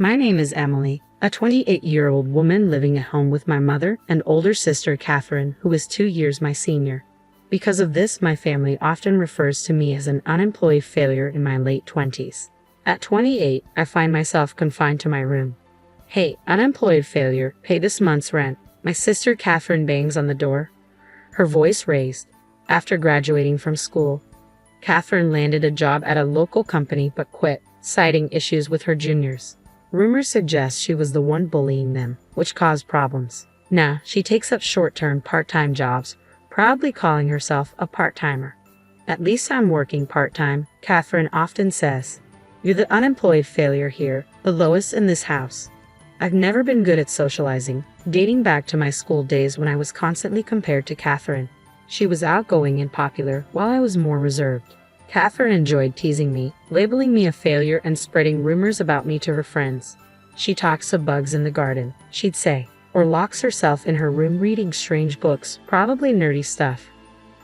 My name is Emily, a 28-year-old woman living at home with my mother and older sister Catherine, who is 2 years my senior. Because of this, my family often refers to me as an unemployed failure in my late 20s. At 28, I find myself confined to my room. "Hey, unemployed failure, pay this month's rent." My sister Catherine bangs on the door, her voice raised. After graduating from school, Catherine landed a job at a local company but quit, citing issues with her juniors. Rumors suggest she was the one bullying them, which caused problems. Now, she takes up short-term part-time jobs, proudly calling herself a part-timer. "At least I'm working part-time," Catherine often says. "You're the unemployed failure here, the lowest in this house." I've never been good at socializing, dating back to my school days when I was constantly compared to Catherine. She was outgoing and popular, while I was more reserved. Catherine enjoyed teasing me, labeling me a failure and spreading rumors about me to her friends. She talks of bugs in the garden, she'd say, or locks herself in her room reading strange books, probably nerdy stuff.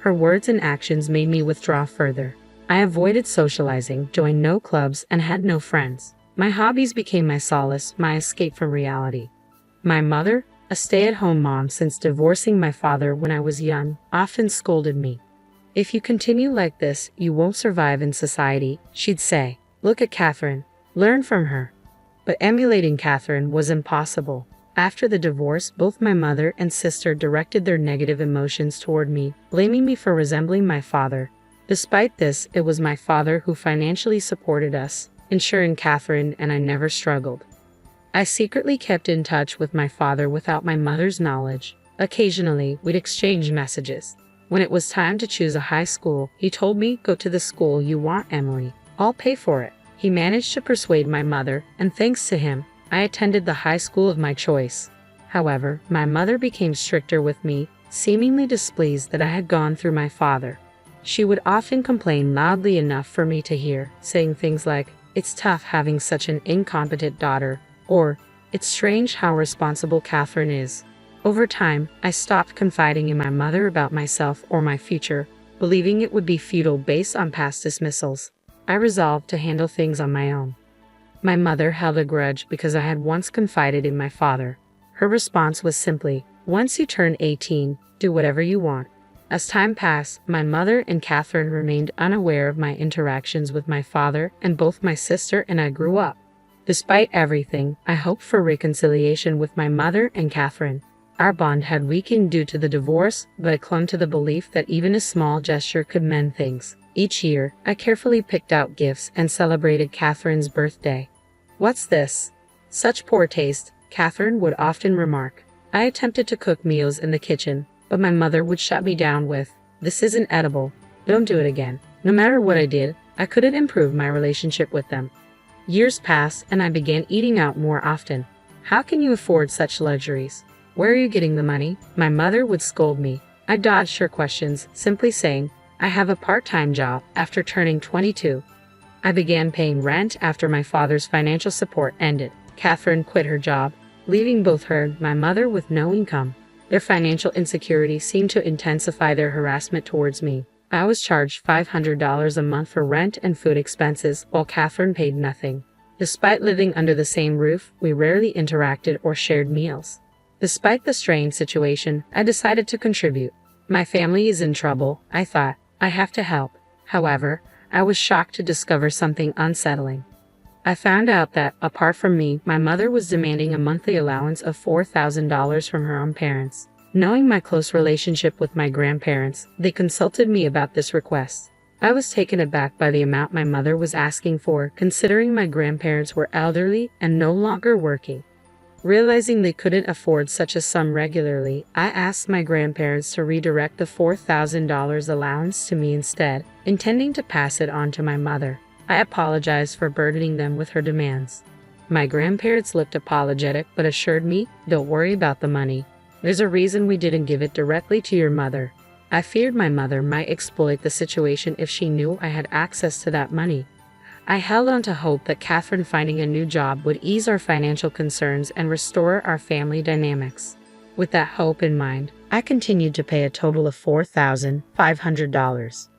Her words and actions made me withdraw further. I avoided socializing, joined no clubs, and had no friends. My hobbies became my solace, my escape from reality. My mother, a stay-at-home mom since divorcing my father when I was young, often scolded me. "If you continue like this, you won't survive in society," she'd say. "Look at Catherine. Learn from her." But emulating Catherine was impossible. After the divorce, both my mother and sister directed their negative emotions toward me, blaming me for resembling my father. Despite this, it was my father who financially supported us, ensuring Catherine and I never struggled. I secretly kept in touch with my father without my mother's knowledge. Occasionally, we'd exchange messages. When it was time to choose a high school, he told me, "Go to the school you want, Emily. I'll pay for it." He managed to persuade my mother, and thanks to him, I attended the high school of my choice. However, my mother became stricter with me, seemingly displeased that I had gone through my father. She would often complain loudly enough for me to hear, saying things like, "It's tough having such an incompetent daughter," or, "It's strange how responsible Catherine is." Over time, I stopped confiding in my mother about myself or my future, believing it would be futile based on past dismissals. I resolved to handle things on my own. My mother held a grudge because I had once confided in my father. Her response was simply, "Once you turn 18, do whatever you want." As time passed, my mother and Catherine remained unaware of my interactions with my father, and both my sister and I grew up. Despite everything, I hoped for reconciliation with my mother and Catherine. Our bond had weakened due to the divorce, but I clung to the belief that even a small gesture could mend things. Each year, I carefully picked out gifts and celebrated Catherine's birthday. "What's this? Such poor taste," Catherine would often remark. I attempted to cook meals in the kitchen, but my mother would shut me down with, "This isn't edible. Don't do it again." No matter what I did, I couldn't improve my relationship with them. Years passed, and I began eating out more often. "How can you afford such luxuries? Where are you getting the money?" My mother would scold me. I dodged her questions, simply saying, "I have a part-time job." After turning 22, I began paying rent after my father's financial support ended. Catherine quit her job, leaving both her and my mother with no income. Their financial insecurity seemed to intensify their harassment towards me. I was charged $500 a month for rent and food expenses, while Catherine paid nothing. Despite living under the same roof, we rarely interacted or shared meals. Despite the strained situation, I decided to contribute. My family is in trouble, I thought. I have to help. However, I was shocked to discover something unsettling. I found out that, apart from me, my mother was demanding a monthly allowance of $4,000 from her own parents. Knowing my close relationship with my grandparents, they consulted me about this request. I was taken aback by the amount my mother was asking for, considering my grandparents were elderly and no longer working. Realizing they couldn't afford such a sum regularly, I asked my grandparents to redirect the $4,000 allowance to me instead, intending to pass it on to my mother. I apologized for burdening them with her demands. My grandparents looked apologetic but assured me, "Don't worry about the money. There's a reason we didn't give it directly to your mother." I feared my mother might exploit the situation if she knew I had access to that money. I held on to hope that Catherine finding a new job would ease our financial concerns and restore our family dynamics. With that hope in mind, I continued to pay a total of $4,500.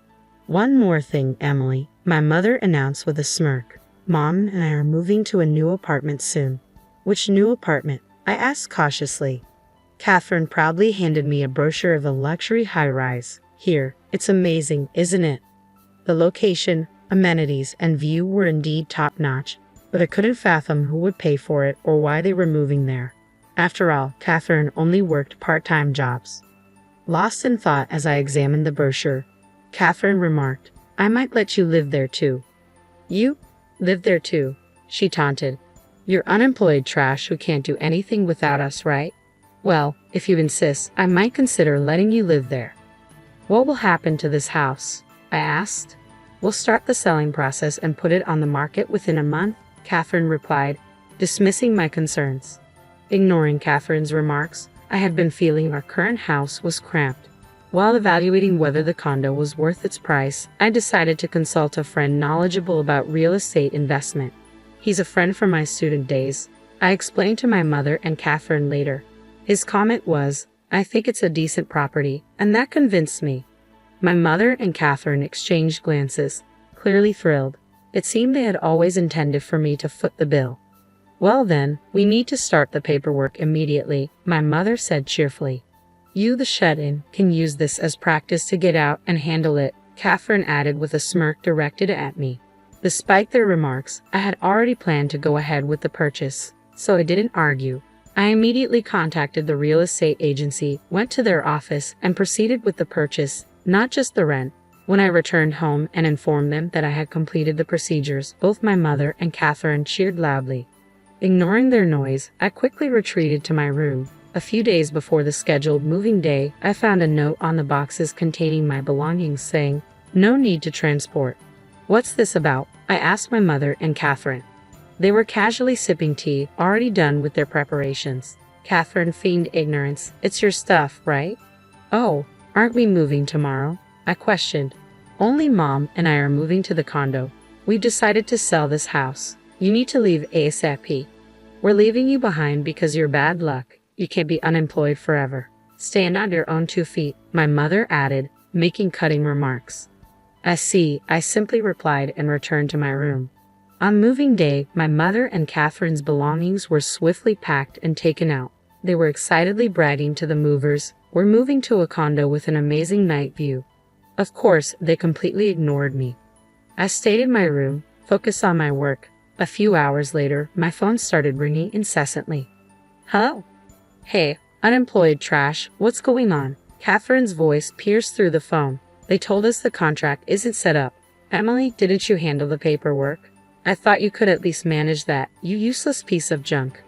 "One more thing, Emily," my mother announced with a smirk. Mom and I are moving to a new apartment soon. Which new apartment? I asked cautiously. Catherine proudly handed me a brochure of a luxury high-rise. Here, it's amazing, isn't it? The location, amenities, and view were indeed top-notch, but I couldn't fathom who would pay for it or why they were moving there. After all, Catherine only worked part-time jobs. Lost in thought as I examined the brochure, Catherine remarked, "I might let you live there too." "You? Live there too?" she taunted. "You're unemployed trash who can't do anything without us, right? Well, if you insist, I might consider letting you live there." "What will happen to this house?" I asked. "We'll start the selling process and put it on the market within a month," Catherine replied, dismissing my concerns. Ignoring Catherine's remarks, I had been feeling our current house was cramped. While evaluating whether the condo was worth its price, I decided to consult a friend knowledgeable about real estate investment. He's a friend from my student days, I explained to my mother and Catherine later. His comment was, "I think it's a decent property," and that convinced me. My mother and Catherine exchanged glances, clearly thrilled. It seemed they had always intended for me to foot the bill. "Well then, we need to start the paperwork immediately," my mother said cheerfully. "You, the shed-in, can use this as practice to get out and handle it," Catherine added with a smirk directed at me. Despite their remarks, I had already planned to go ahead with the purchase, so I didn't argue. I immediately contacted the real estate agency, went to their office, and proceeded with the purchase, not just the rent. When I returned home and informed them that I had completed the procedures, both my mother and Catherine cheered loudly. Ignoring their noise, I quickly retreated to my room. A few days before the scheduled moving day, I found a note on the boxes containing my belongings saying, "No need to transport." "What's this about?" I asked my mother and Catherine. They were casually sipping tea, already done with their preparations. Catherine feigned ignorance. "It's your stuff, right?" "Oh, aren't we moving tomorrow?" I questioned. "Only Mom and I are moving to the condo. We've decided to sell this house. You need to leave ASAP. We're leaving you behind because you're bad luck. You can't be unemployed forever. Stand on your own 2 feet," my mother added, making cutting remarks. "I see," I simply replied and returned to my room. On moving day, my mother and Catherine's belongings were swiftly packed and taken out. They were excitedly bragging to the movers, "We're moving to a condo with an amazing night view." Of course, they completely ignored me. I stayed in my room, focused on my work. A few hours later, my phone started ringing incessantly. "Hello?" "Hey, unemployed trash, what's going on?" Catherine's voice pierced through the phone. "They told us the contract isn't set up. Emily, didn't you handle the paperwork? I thought you could at least manage that, you useless piece of junk."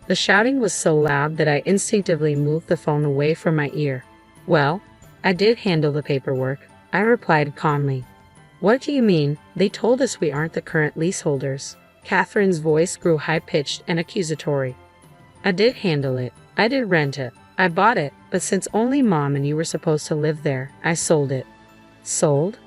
The shouting was so loud that I instinctively moved the phone away from my ear. "Well, I did handle the paperwork," I replied calmly. "What do you mean? They told us we aren't the current leaseholders." Catherine's voice grew high-pitched and accusatory. "I did handle it. I did rent it. I bought it, but since only Mom and you were supposed to live there, I sold it." "Sold?"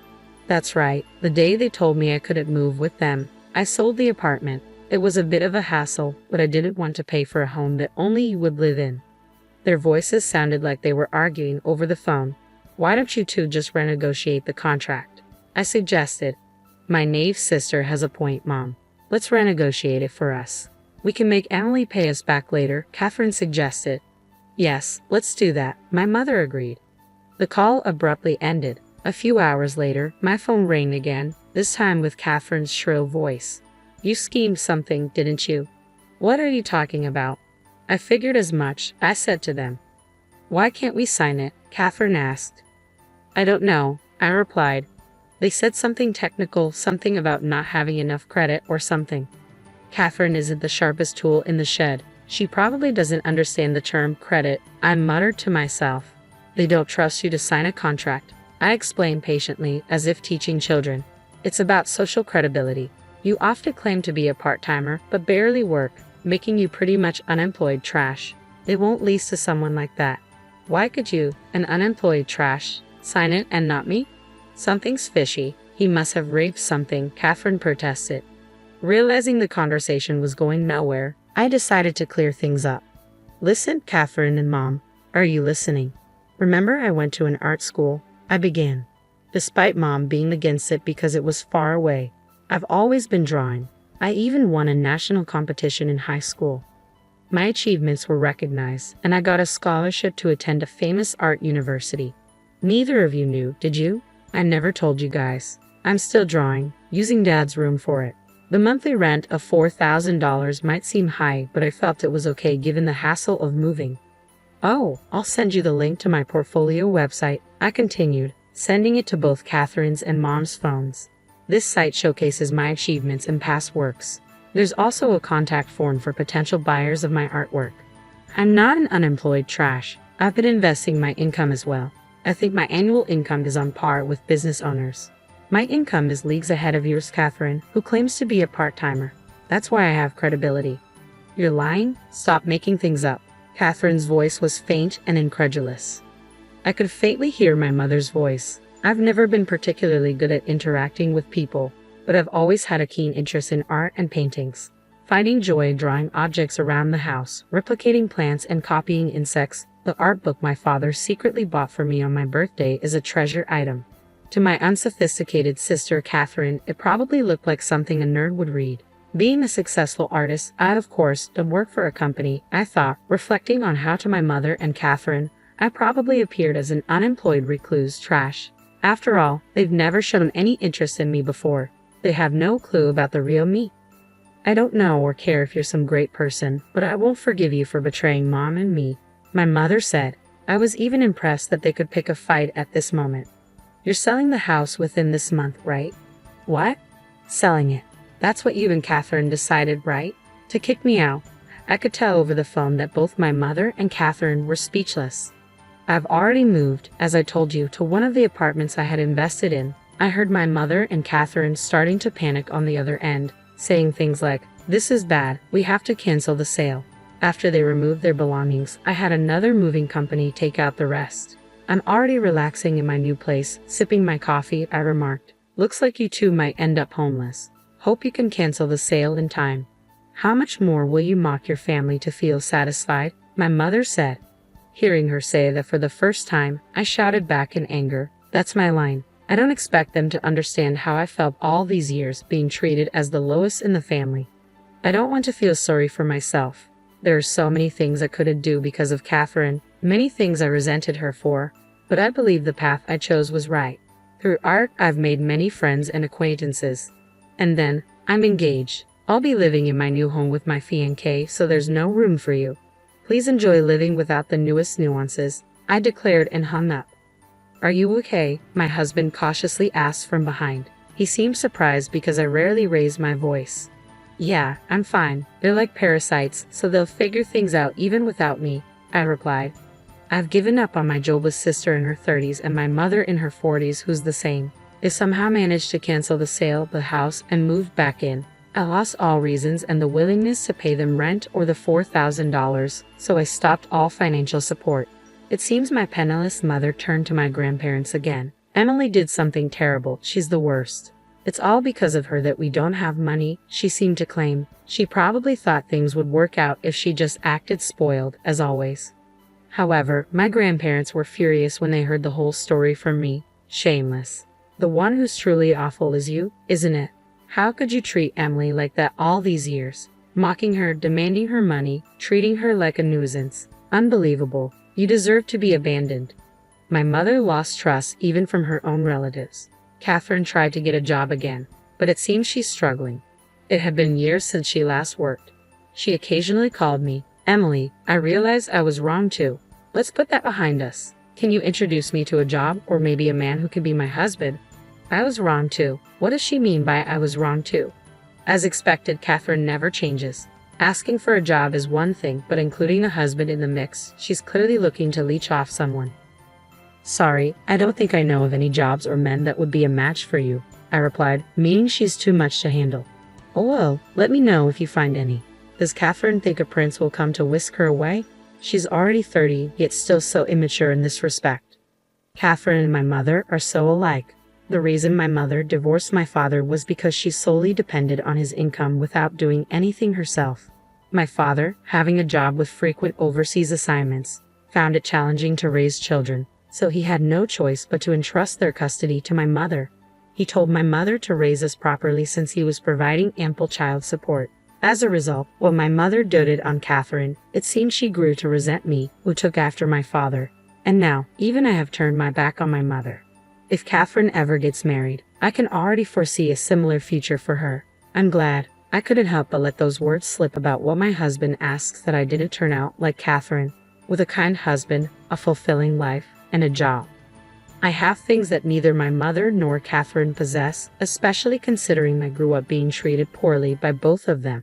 "That's right. The day they told me I couldn't move with them, I sold the apartment. It was a bit of a hassle, but I didn't want to pay for a home that only you would live in." Their voices sounded like they were arguing over the phone. "Why don't you two just renegotiate the contract?" I suggested. "My naive sister has a point, Mom. Let's renegotiate it for us. We can make Emily pay us back later," Catherine suggested. "Yes, let's do that," my mother agreed. The call abruptly ended. A few hours later, my phone rang again, this time with Catherine's shrill voice. "You schemed something, didn't you?" "What are you talking about?" "I figured as much," I said to them. "Why can't we sign it?" Catherine asked. "I don't know," I replied. "They said something technical, something about not having enough credit or something." Catherine isn't the sharpest tool in the shed. She probably doesn't understand the term credit, I muttered to myself. "They don't trust you to sign a contract," I explained patiently, as if teaching children. "It's about social credibility. You often claim to be a part-timer, but barely work, making you pretty much unemployed trash. They won't lease to someone like that. Why could you, an unemployed trash, sign it and not me?" "Something's fishy. He must have raped something," Catherine protested. Realizing the conversation was going nowhere, I decided to clear things up. "Listen, Catherine and Mom, are you listening? Remember I went to an art school?" I began. Despite Mom being against it because it was far away, I've always been drawing. I even won a national competition in high school. My achievements were recognized, and I got a scholarship to attend a famous art university. Neither of you knew, did you? I never told you guys. I'm still drawing, using Dad's room for it. The monthly rent of $4,000 might seem high, but I felt it was okay given the hassle of moving. Oh, I'll send you the link to my portfolio website, I continued, sending it to both Catherine's and Mom's phones. This site showcases my achievements and past works. There's also a contact form for potential buyers of my artwork. I'm not an unemployed trash. I've been investing my income as well. I think my annual income is on par with business owners. My income is leagues ahead of yours, Catherine, who claims to be a part-timer. That's why I have credibility. You're lying? Stop making things up. Catherine's voice was faint and incredulous. I could faintly hear my mother's voice. I've never been particularly good at interacting with people, but I've always had a keen interest in art and paintings. Finding joy in drawing objects around the house, replicating plants and copying insects, the art book my father secretly bought for me on my birthday is a treasure item. To my unsophisticated sister Catherine, it probably looked like something a nerd would read. Being a successful artist, I of course don't work for a company, I thought, reflecting on how to my mother and Catherine, I probably appeared as an unemployed recluse trash. After all, they've never shown any interest in me before. They have no clue about the real me. I don't know or care if you're some great person, but I won't forgive you for betraying Mom and me, my mother said. I was even impressed that they could pick a fight at this moment. You're selling the house within this month, right? What? Selling it. That's what you and Catherine decided, right? To kick me out. I could tell over the phone that both my mother and Catherine were speechless. I've already moved, as I told you, to one of the apartments I had invested in. I heard my mother and Catherine starting to panic on the other end, saying things like, "This is bad, we have to cancel the sale." After they removed their belongings, I had another moving company take out the rest. I'm already relaxing in my new place, sipping my coffee, I remarked. Looks like you two might end up homeless. Hope you can cancel the sale in time. How much more will you mock your family to feel satisfied? My mother said. Hearing her say that for the first time, I shouted back in anger. That's my line. I don't expect them to understand how I felt all these years being treated as the lowest in the family. I don't want to feel sorry for myself. There are so many things I couldn't do because of Catherine, many things I resented her for, but I believe the path I chose was right. Through art, I've made many friends and acquaintances. And then, I'm engaged. I'll be living in my new home with my fiancé, so there's no room for you. Please enjoy living without the newest nuances, I declared and hung up. Are you okay? My husband cautiously asked from behind. He seemed surprised because I rarely raised my voice. Yeah, I'm fine. They're like parasites, so they'll figure things out even without me, I replied. I've given up on my jobless sister in her 30s and my mother in her 40s who's the same. They somehow managed to cancel the sale of the house and moved back in. I lost all reasons and the willingness to pay them rent or the $4,000, so I stopped all financial support. It seems my penniless mother turned to my grandparents again. Emily did something terrible, she's the worst. It's all because of her that we don't have money, she seemed to claim. She probably thought things would work out if she just acted spoiled, as always. However, my grandparents were furious when they heard the whole story from me. Shameless. The one who's truly awful is you, isn't it? How could you treat Emily like that all these years? Mocking her, demanding her money, treating her like a nuisance. Unbelievable. You deserve to be abandoned. My mother lost trust even from her own relatives. Catherine tried to get a job again, but it seems she's struggling. It had been years since she last worked. She occasionally called me, Emily, I realized I was wrong too. Let's put that behind us. Can you introduce me to a job or maybe a man who can be my husband? I was wrong too. What does she mean by I was wrong too? As expected, Catherine never changes. Asking for a job is one thing, but including a husband in the mix, she's clearly looking to leech off someone. Sorry, I don't think I know of any jobs or men that would be a match for you, I replied, meaning she's too much to handle. Oh well, let me know if you find any. Does Catherine think a prince will come to whisk her away? She's already 30, yet still so immature in this respect. Catherine and my mother are so alike. The reason my mother divorced my father was because she solely depended on his income without doing anything herself. My father, having a job with frequent overseas assignments, found it challenging to raise children, so he had no choice but to entrust their custody to my mother. He told my mother to raise us properly since he was providing ample child support. As a result, while my mother doted on Catherine, it seemed she grew to resent me, who took after my father. And now, even I have turned my back on my mother. If Catherine ever gets married, I can already foresee a similar future for her. I'm glad. I couldn't help but let those words slip about what my husband asks that I didn't turn out like Catherine, with a kind husband, a fulfilling life, and a job. I have things that neither my mother nor Catherine possess, especially considering I grew up being treated poorly by both of them.